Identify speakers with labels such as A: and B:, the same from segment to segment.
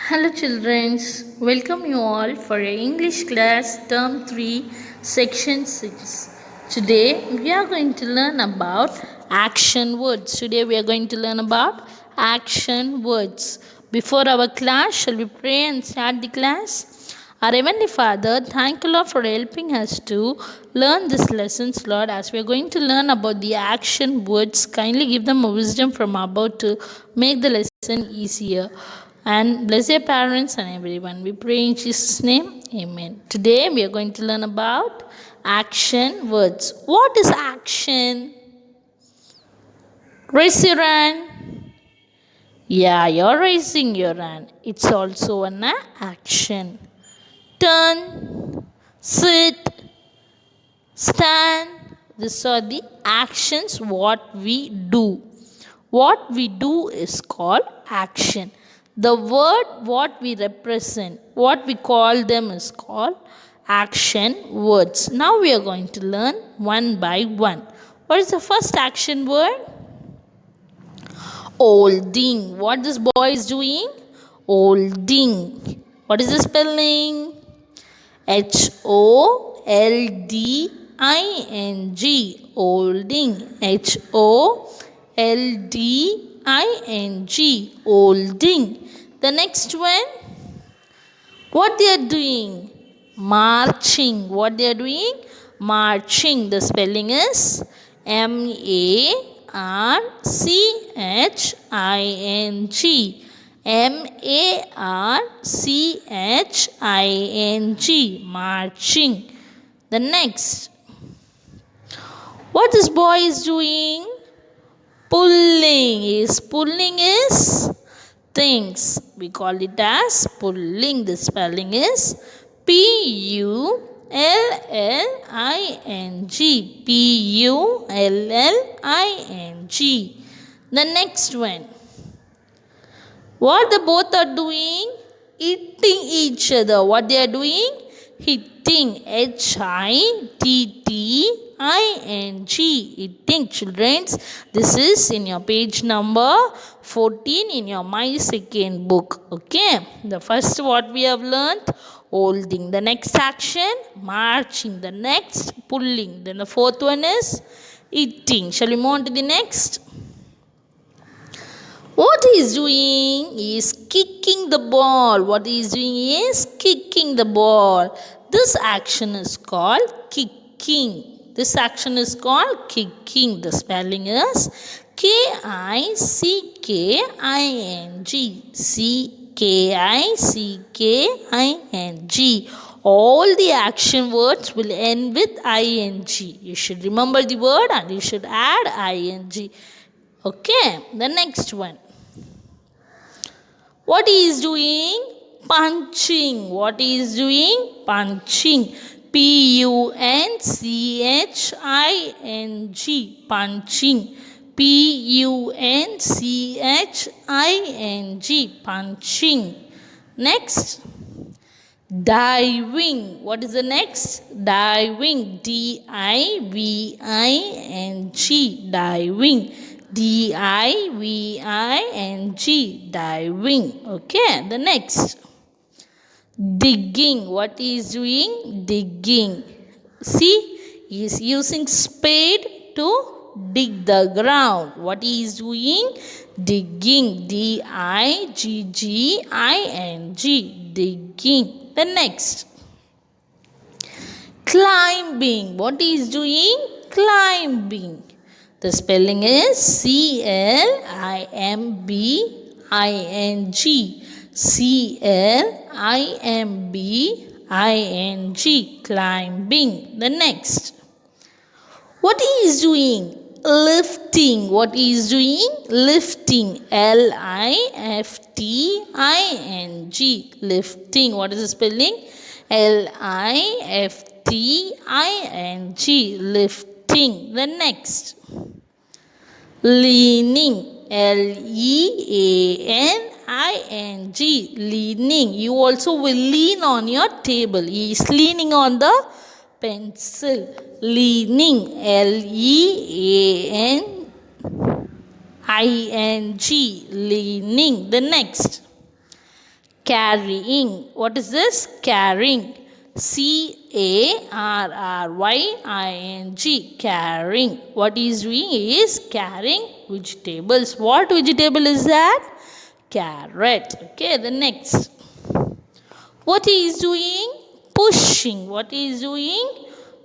A: Hello children, welcome you all for a English class term 3 section 6. Today we are going to learn about action words. Action words. Before our class, shall we pray and start the class? Our Heavenly Father, thank you, Lord, for helping us to learn these lessons, Lord. As we are going to learn about the action words, kindly give them a wisdom from above to make the lesson easier. And bless your parents and everyone. We pray in Jesus' name. Amen. Today we are going to learn about action words. What is action? Raise your hand. Yeah, you're raising your hand. It's also an action. Turn, sit, stand. These are the actions what we do. What we do is called action. The word what we represent, what we call them is called action words. Now we are going to learn one by one. What is the first action word? Holding. What this boy is doing? Holding. What is the spelling? Holding. Holding. Holding. The next one. What they are doing? Marching. What they are doing? Marching. The spelling is Marching. Marching. The next. What this boy is doing? Pulling. Pulling is things. We call it as pulling. The spelling is Pulling. Pulling. The next one. What the both are doing? Hitting each other. What they are doing? Hitting. Hitting. Children, this is in your page number 14 in your My Second book. Okay. The first what we have learned? Holding. The next action? Marching. The next? Pulling. Then the fourth one is hitting. Shall we move on to the next? What he is doing is kicking the ball. What he is doing is kicking the ball. This action is called kicking. This action is called kicking. The spelling is Kicking. Kicking. All the action words will end with ing. You should remember the word and you should add ing. Okay, the next one. What he is doing? Punching. What he is doing? Punching. Punching. Punching. Punching. Next. Diving. What is the next? Diving. Diving. Diving. Diving. Okay, the next. Digging. What he is doing? Digging. See, he is using spade to dig the ground. What he is doing? Digging. Digging. Digging. The next. Climbing. What he is doing? Climbing. The spelling is Climbing. Climbing. The next. What he is doing? Lifting. What he is doing? Lifting. Lifting. What is the spelling? Lifting. The next. Leaning. Leaning. You also will lean on your table. He is leaning on the pencil. Leaning. Leaning. The next. Carrying. What is this? Carrying. Carrying. Carrying. What he is doing is carrying vegetables. What vegetable is that? Carrot. Okay, the next. What he is doing? Pushing. What he is doing?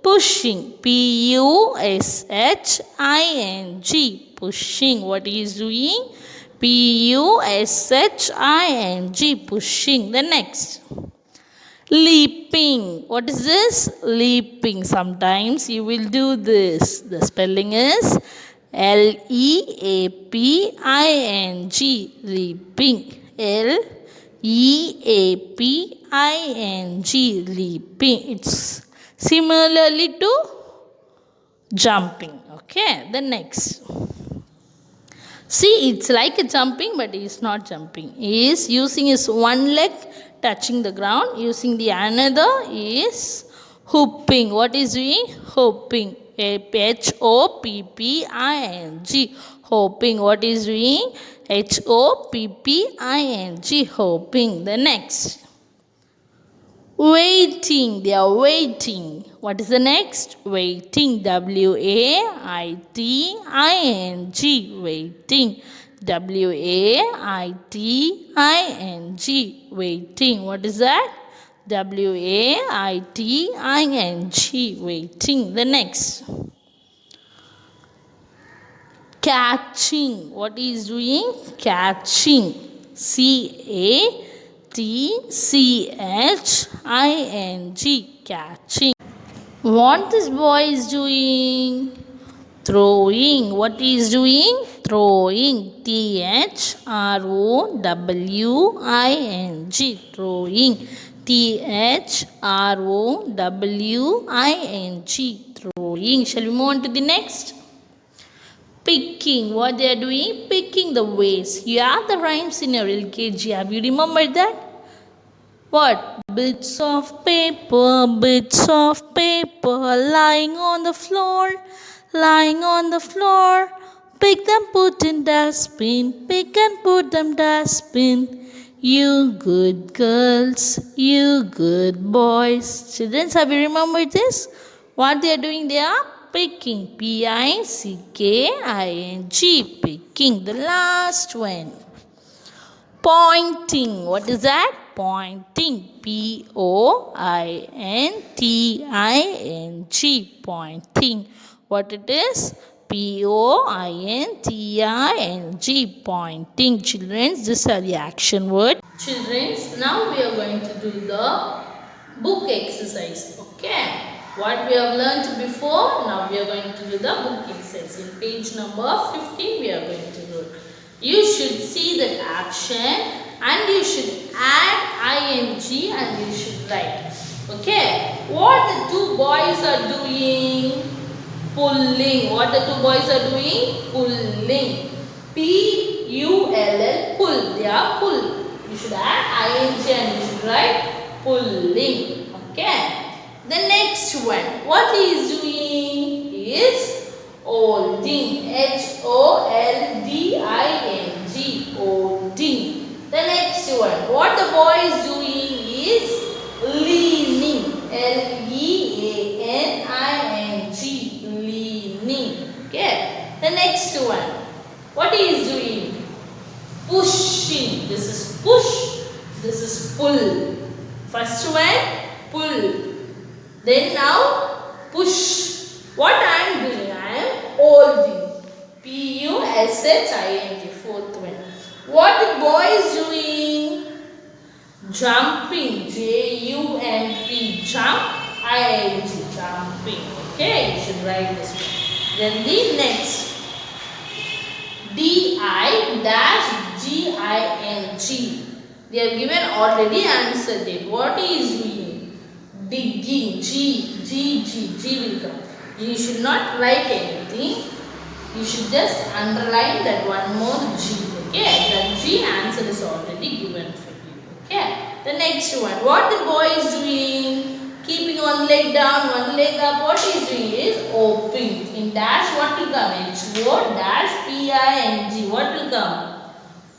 A: Pushing. Pushing. Pushing. What he is doing? Pushing. Pushing. The next. Leaping. What is this? Leaping. Sometimes you will do this. The spelling is Leaping. Leaping. Leaping. Leaping. It's similarly to jumping. Okay. The next. See, it's like a jumping, but he is not jumping. He is using his one leg touching the ground. Using the another is hopping. What is doing? Hopping. Hopping. Hopping. What is doing? Hopping. Hopping. The next. Waiting. They are waiting. What is the next? Waiting. Waiting. Waiting. Waiting. What is that? Waiting. Waiting. The next. Catching. What he is doing? Catching. Catching. What this boy is doing? Throwing. What he is doing? Throwing. Throwing. Throwing. Throwing. Shall we move on to the next? Picking. What they are doing? Picking the waste. You have the rhymes in your LKG. Have you remembered that? What? Bits of paper lying on the floor. Pick them, put in dustbin. Pick and put them dustbin. You good girls, you good boys. Children, have you remembered this? What they are doing? They are picking. Picking. Picking. The last one. Pointing. What is that? Pointing. Pointing. Pointing. What it is? Pointing. Pointing. Children, these are the action words. Children, now we are going to do the book exercise. Okay. What we have learned before, now we are going to do the book exercise. In page number 15, we are going to do it. You should see the action and you should add ing and you should write. Okay. What the two boys are doing? Pulling. What the two boys are doing? Pulling. Pull. Pull. They are pull. You should add ing and you should write pulling. Okay. The next one. What he is doing? He is holding. Holding. Holding. The next one. What the boy is doing is leaning. Leaning. Okay. The next one. What he is doing? Pushing. This is push. This is pull. First one, pull. Then now, push. What I am doing? I am holding. Pushing. Fourth one. What the boy is doing? Jumping. Jump. Jump. Jumping. Okay, you should write this one. Then the next. Dig. They have given already answer there. What he is doing? Digging. G will come. You should not write anything. You should just underline that one more G. Okay, the G answer is already given for you. Okay, the next one. What the boy is doing? Keeping one leg down, one leg up. What he is doing is opening. In dash, what will come? Ping. What will come?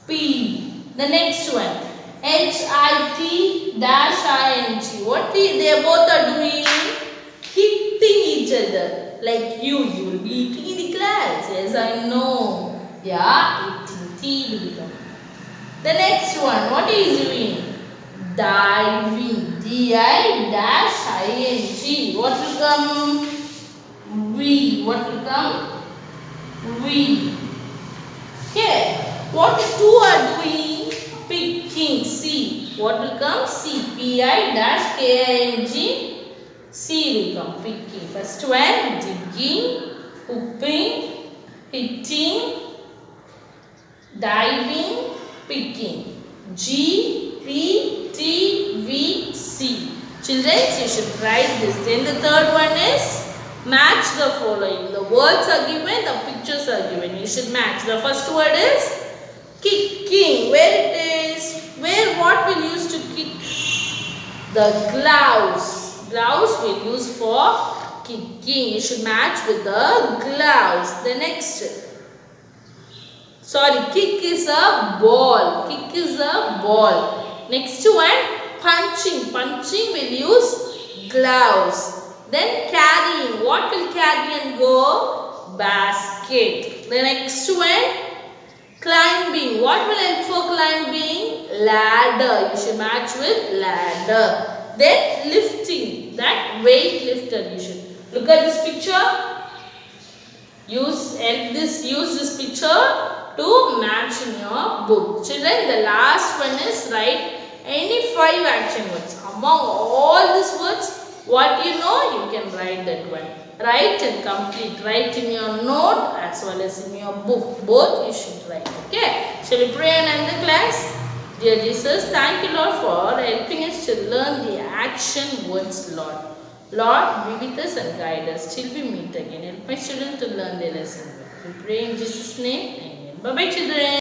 A: P. The next one. HIT dash ING. What they both are doing? Hitting each other. Like you will be eating in the class. Yes, I know. Yeah, eating. T will become. The next one, what are you doing? Diving. DI dash ING. What will come? V. What will come? V. Okay. What two are doing? Picking. C. What will come? C. PI dash KING. C will come. Picking. First one, digging, hooping, hitting, diving, picking. G, P, T, V, C. Children, you should write this. Then the third one is match the following. The words are given, the pictures are given. You should match. The first word is kicking. Where it is? Where what will use to kick? The gloves. Gloves will use for kicking. You should match with the gloves. The next. Sorry, kick is a ball. Kick is a ball. Next one, punching. Punching will use gloves. Then carrying. What will carry and go? Basket. The next one, climbing. What will help for climbing? Ladder. You should match with ladder. Then lifting. That weight lifter you should. Look at this picture. Use this picture to match in your book. Children, the last one is write any 5 action words. Among all these words, what you know, you can write that one. Write and complete. Write in your note as well as in your book. Both you should write. Okay. Shall we pray and end the class? Dear Jesus, thank you, Lord, for helping us to learn the action words, Lord. Lord, be with us and guide us till we meet again. Help my children to learn their lesson. We pray in Jesus' name. Amen. Bye-bye, children.